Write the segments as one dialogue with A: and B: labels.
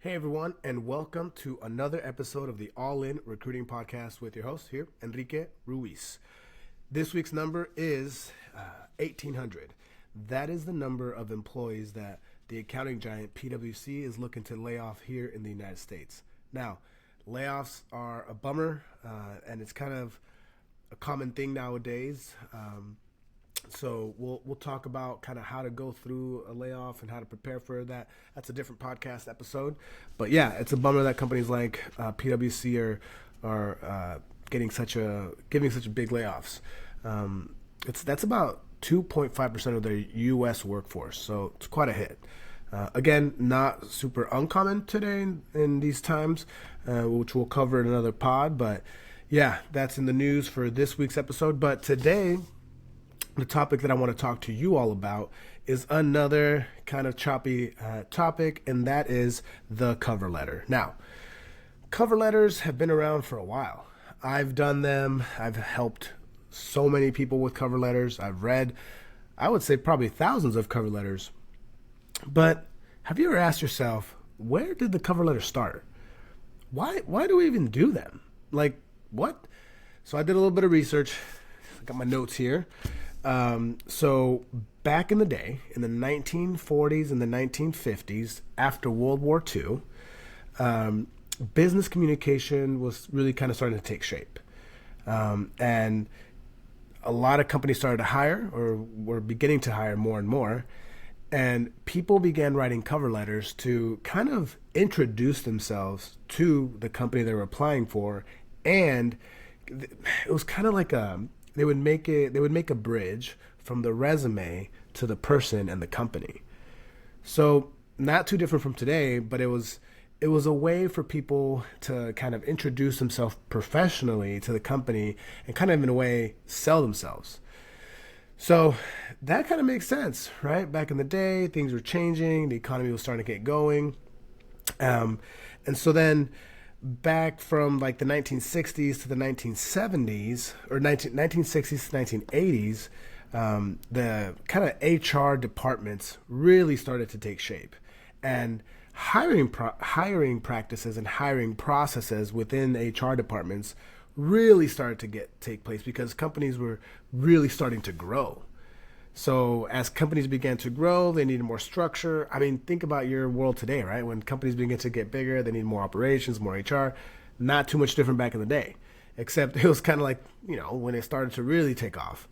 A: Hey everyone, and welcome to another episode of the All In Recruiting Podcast with your host here, Enrique Ruiz. This week's number is 1,800. That is the number of employees that the accounting giant PwC is looking to lay off here in the United States. Now, layoffs are a bummer, and it's kind of a common thing nowadays. So we'll talk about kind of how to go through a layoff and how to prepare for that. That's a different podcast episode. But yeah, it's a bummer that companies like PwC are giving such a big layoffs. That's about 2.5% of their U.S. workforce, so it's quite a hit. Again, not super uncommon today in these times, which we'll cover in another pod. But yeah, that's in the news for this week's episode. But today, the topic that I want to talk to you all about is another kind of choppy topic, and that is the cover letter. Now, cover letters have been around for a while. I've done them. I've helped so many people with cover letters. I've read, I would say, probably thousands of cover letters. But have you ever asked yourself, where did the cover letter start? Why do we even do them? Like, what? So I did a little bit of research. I got my notes here. So back in the day, in the 1940s and the 1950s, after World War II, business communication was really kind of starting to take shape. And a lot of companies started to hire, or were beginning to hire more and more. And people began writing cover letters to kind of introduce themselves to the company they were applying for. And it was kind of like they would make a bridge from the resume to the person and the company. So not too different from today, but it was a way for people to kind of introduce themselves professionally to the company and kind of in a way sell themselves. So that kind of makes sense, right? Back in the day, things were changing, the economy was starting to get going. And so then back from like the 1960s to the 1970s, or 1960s to 1980s, the kind of HR departments really started to take shape, and hiring practices and hiring processes within HR departments really started to take place because companies were really starting to grow. So as companies began to grow, they needed more structure. I mean, think about your world today, right? When companies begin to get bigger, they need more operations, more HR. Not too much different back in the day, except it was kind of like, when it started to really take off.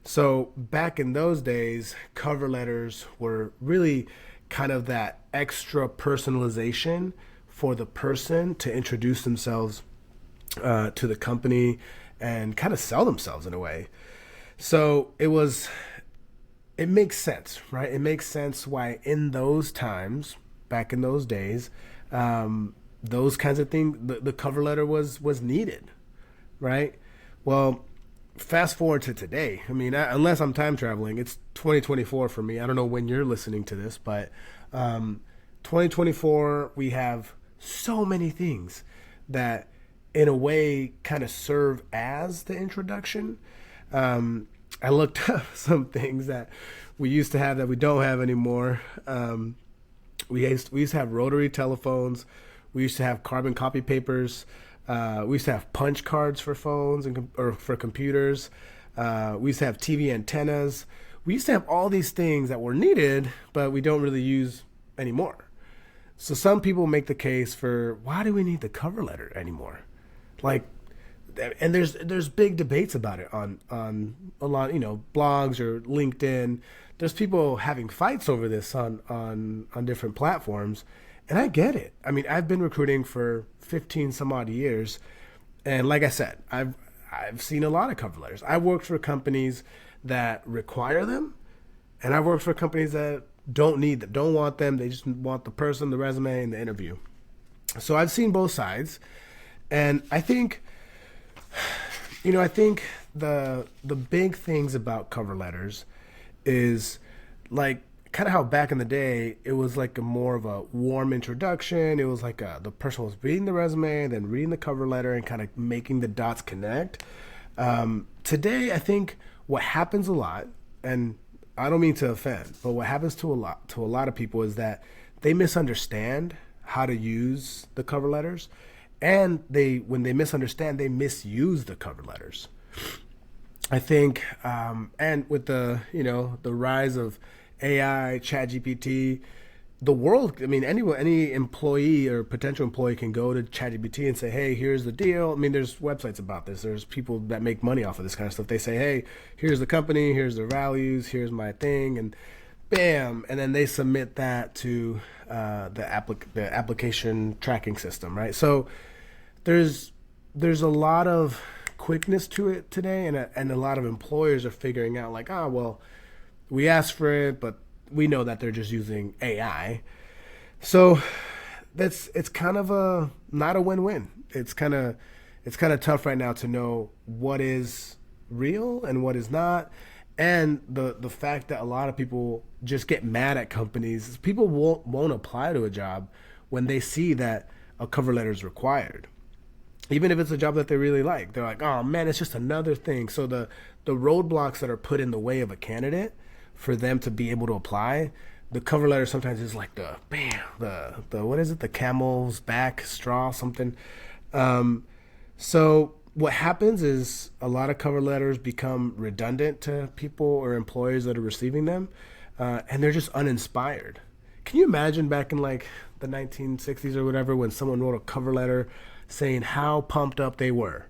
A: So back in those days, cover letters were really kind of that extra personalization for the person to introduce themselves to the company and kind of sell themselves in a way. So it makes sense, right? It makes sense why in those times, back in those days, those kinds of things, the cover letter was needed, right? Well, fast forward to today. I mean, unless I'm time traveling, it's 2024 for me. I don't know when you're listening to this, but 2024, we have so many things that in a way kind of serve as the introduction. I looked up some things that we used to have that we don't have anymore. We used to have rotary telephones. We used to have carbon copy papers. We used to have punch cards for phones or for computers. We used to have TV antennas. We used to have all these things that were needed, but we don't really use anymore. So some people make the case for, why do we need the cover letter anymore? Like, and there's big debates about it on a lot, blogs or LinkedIn. There's people having fights over this on different platforms, and I get it. I mean, I've been recruiting for 15 some odd years, and like I said, I've seen a lot of cover letters. I worked for companies that require them, and I've worked for companies that don't need them, don't want them. They just want the person, the resume, and the interview. So I've seen both sides, and I think the big things about cover letters is like kind of how back in the day it was like a more of a warm introduction. It was like the person was reading the resume, then reading the cover letter, and kind of making the dots connect. Today, I think what happens a lot, and I don't mean to offend, but what happens to a lot of people is that they misunderstand how to use the cover letters, and when they misunderstand, they misuse the cover letters. I think, and with the the rise of AI, ChatGPT, the world. I mean, any employee or potential employee can go to ChatGPT and say, "Hey, here's the deal." I mean, there's websites about this. There's people that make money off of this kind of stuff. They say, "Hey, here's the company. Here's their values. Here's my thing," and bam, and then they submit that to the application tracking system, right? So there's a lot of quickness to it today, and a lot of employers are figuring out like, well, we asked for it, but we know that they're just using AI. So it's kind of not a win-win. It's kind of tough right now to know what is real and what is not. And the fact that a lot of people just get mad at companies. People won't apply to a job when they see that a cover letter is required. Even if it's a job that they really like, they're like, "Oh man, it's just another thing." So the roadblocks that are put in the way of a candidate for them to be able to apply, the cover letter sometimes is like the what is it? The camel's back straw, something. So what happens is a lot of cover letters become redundant to people or employers that are receiving them, and they're just uninspired. Can you imagine back in like the 1960s or whatever when someone wrote a cover letter saying how pumped up they were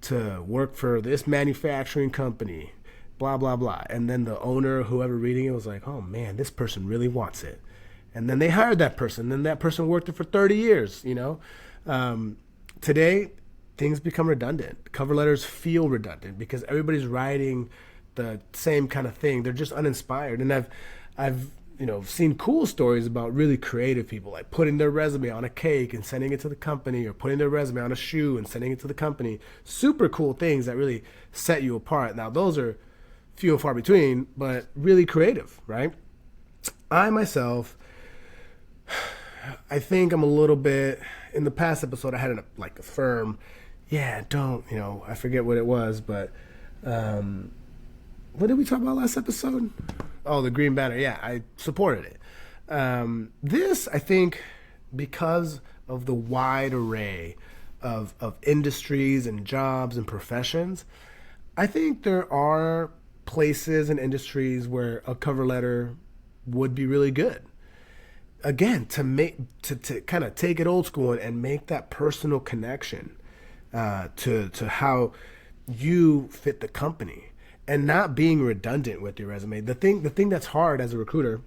A: to work for this manufacturing company, blah, blah, blah. And then the owner, whoever reading it, was like, "Oh man, this person really wants it." And then they hired that person. Then that person worked it for 30 years, Today, things become redundant. Cover letters feel redundant because everybody's writing the same kind of thing. They're just uninspired. And I've seen cool stories about really creative people, like putting their resume on a cake and sending it to the company, or putting their resume on a shoe and sending it to the company. Super cool things that really set you apart. Now, those are few and far between, but really creative, right? I myself, I think I'm a little bit, in the past episode, I had a firm, I forget what it was, but what did we talk about last episode? Oh, the Green Banner. Yeah, I supported it. This, I think, because of the wide array of industries and jobs and professions, I think there are places and industries where a cover letter would be really good. Again, to kind of take it old school and make that personal connection to how you fit the company, and not being redundant with your resume. The thing that's hard as a recruiter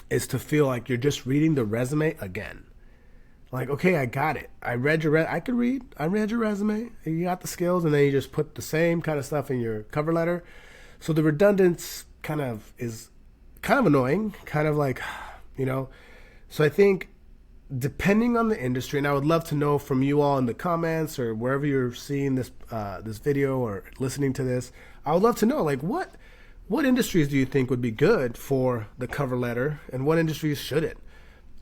A: is to feel like you're just reading the resume again. Like, okay, I got it. I read your I read your resume. You got the skills, and then you just put the same kind of stuff in your cover letter. So the redundance is kind of annoying, kind of like, So I think depending on the industry, and I would love to know from you all in the comments or wherever you're seeing this video or listening to this, I would love to know, like, what industries do you think would be good for the cover letter, and what industries shouldn't?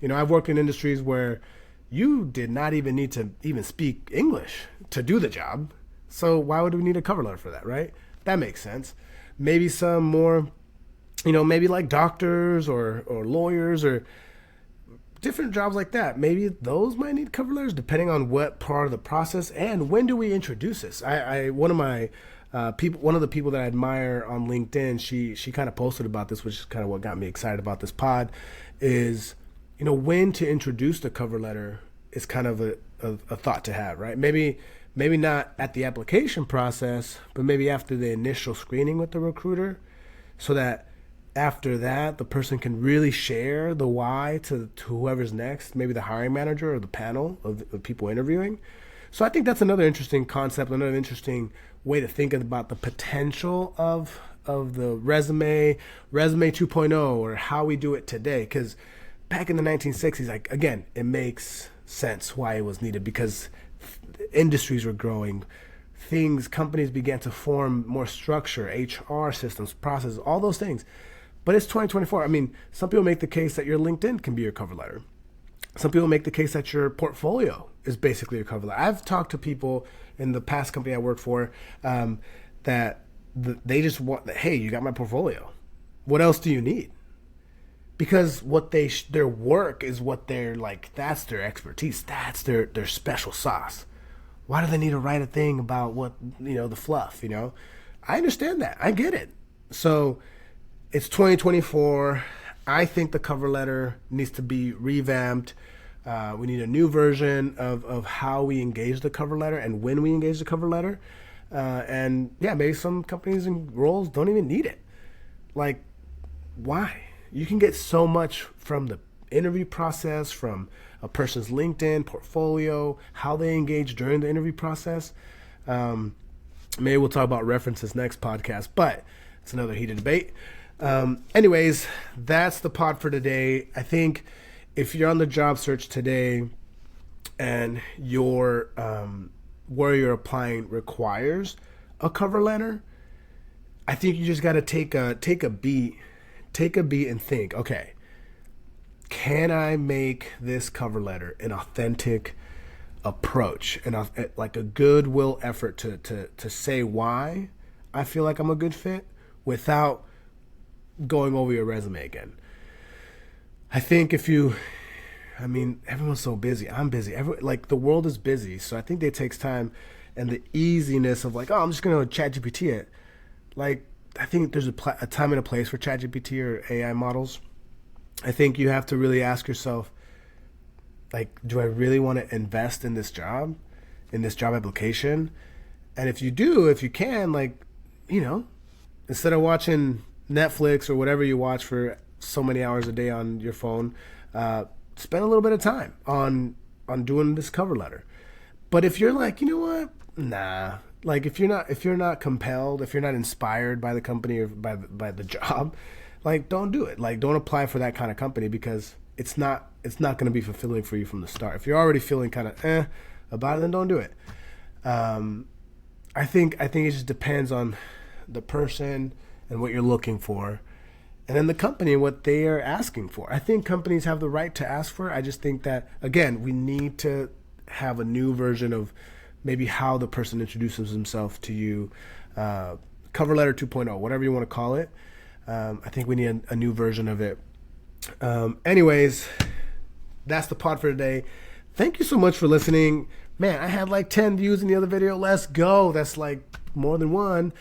A: I've worked in industries where you did not even need to even speak English to do the job. So why would we need a cover letter for that, right? That makes sense. Maybe some more, maybe like doctors or lawyers or different jobs like that. Maybe those might need cover letters depending on what part of the process and when do we introduce this. One of the people that I admire on LinkedIn, she kind of posted about this, which is kind of what got me excited about this pod, is when to introduce the cover letter is kind of a thought to have, right? Maybe not at the application process, but maybe after the initial screening with the recruiter, so that after that, the person can really share the why to whoever's next, maybe the hiring manager or the panel of people interviewing. So I think that's another interesting concept, another interesting way to think about the potential of the resume 2.0, or how we do it today. Because back in the 1960s, again, it makes sense why it was needed, because industries were growing. Companies began to form more structure, HR systems, processes, all those things. But it's 2024. I mean, some people make the case that your LinkedIn can be your cover letter. Some people make the case that your portfolio is basically your cover letter. I've talked to people in the past company I worked for that they just want, hey, you got my portfolio. What else do you need? because what their work is what they're like, that's their expertise, that's their special sauce. Why do they need to write a thing about what, the fluff, I understand that. I get it. So it's 2024. I think the cover letter needs to be revamped. We need a new version of how we engage the cover letter and when we engage the cover letter. And yeah, maybe some companies and roles don't even need it. Like, why? You can get so much from the interview process, from a person's LinkedIn portfolio, how they engage during the interview process. Maybe we'll talk about references next podcast, but it's another heated debate. Anyways, that's the pod for today. I think if you're on the job search today and your where you're applying requires a cover letter, I think you just got to take a beat and think, okay, can I make this cover letter an authentic approach and like a goodwill effort to say why I feel like I'm a good fit without going over your resume again. I think everyone's so busy. I'm busy. The world is busy. So I think it takes time, and the easiness of like, oh, I'm just going to ChatGPT it. Like, I think there's a time and a place for ChatGPT or AI models. I think you have to really ask yourself, like, do I really want to invest in this job application? And if you can, like, instead of watching Netflix or whatever you watch for so many hours a day on your phone, spend a little bit of time on doing this cover letter. But if you're like, you know what, nah, like if you're not compelled, if you're not inspired by the company or by the job, like, don't do it. Like, don't apply for that kind of company, because it's not going to be fulfilling for you from the start. If you're already feeling kind of about it, then don't do it. I think it just depends on the person and what you're looking for, and then the company and what they are asking for. I think companies have the right to ask for it. I just think that, again, we need to have a new version of maybe how the person introduces himself to you, cover letter 2.0, whatever you want to call it. I think we need a new version of it. Anyways, that's the pod for today. Thank you so much for listening. Man, I had like 10 views in the other video. Let's go. That's like more than one.